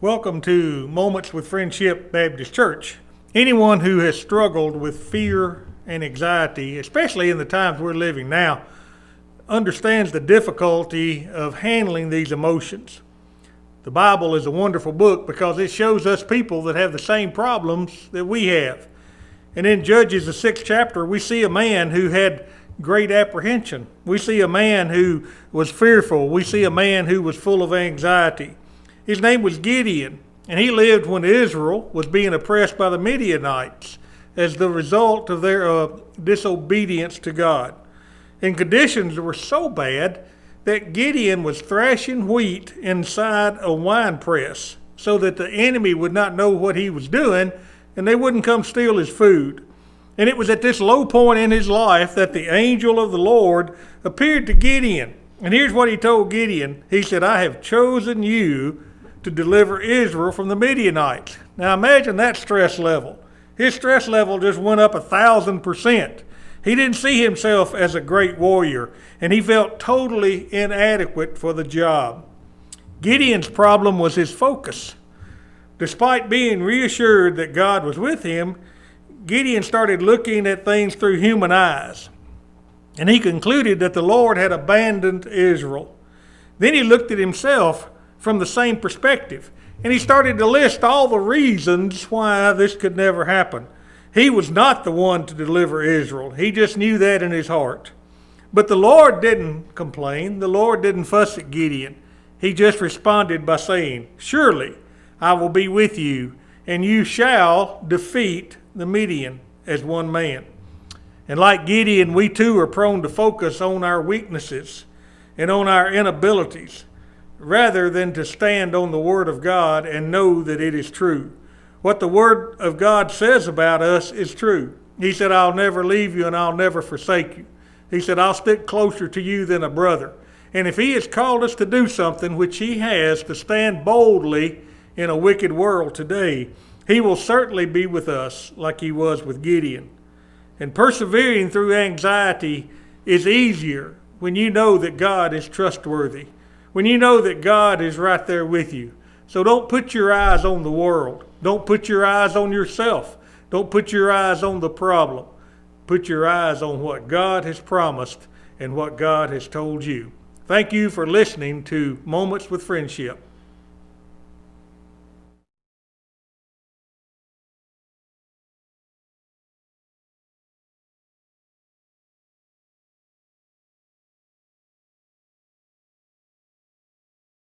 Welcome to Moments with Friendship Baptist Church. Anyone who has struggled with fear and anxiety, especially in the times we're living now, understands the difficulty of handling these emotions. The Bible is a wonderful book because it shows us people that have the same problems that we have. And in Judges, the 6th chapter, we see a man who had great apprehension. We see a man who was fearful. We see a man who was full of anxiety. His name was Gideon, and he lived when Israel was being oppressed by the Midianites as the result of their disobedience to God. And conditions were so bad that Gideon was thrashing wheat inside a wine press so that the enemy would not know what he was doing and they wouldn't come steal his food. And it was at this low point in his life that the angel of the Lord appeared to Gideon. And here's what he told Gideon. He said, "I have chosen you to deliver Israel from the Midianites." Now imagine that stress level. His stress level just went up 1,000%. He didn't see himself as a great warrior, and he felt totally inadequate for the job. Gideon's problem was his focus. Despite being reassured that God was with him, Gideon started looking at things through human eyes, and he concluded that the Lord had abandoned Israel. Then he looked at himself from the same perspective, and he started to list all the reasons why this could never happen. He was not the one to deliver Israel. He just knew that in his heart. But the Lord didn't complain. The Lord didn't fuss at Gideon. He just responded by saying, "Surely I will be with you, and you shall defeat the Midian as one man." And like Gideon, we too are prone to focus on our weaknesses and on our inabilities, rather than to stand on the Word of God and know that it is true. What the Word of God says about us is true. He said, "I'll never leave you and I'll never forsake you." He said, "I'll stick closer to you than a brother." And if He has called us to do something, which He has, to stand boldly in a wicked world today, He will certainly be with us like He was with Gideon. And persevering through anxiety is easier when you know that God is trustworthy, when you know that God is right there with you. So don't put your eyes on the world. Don't put your eyes on yourself. Don't put your eyes on the problem. Put your eyes on what God has promised and what God has told you. Thank you for listening to Moments with Friendship.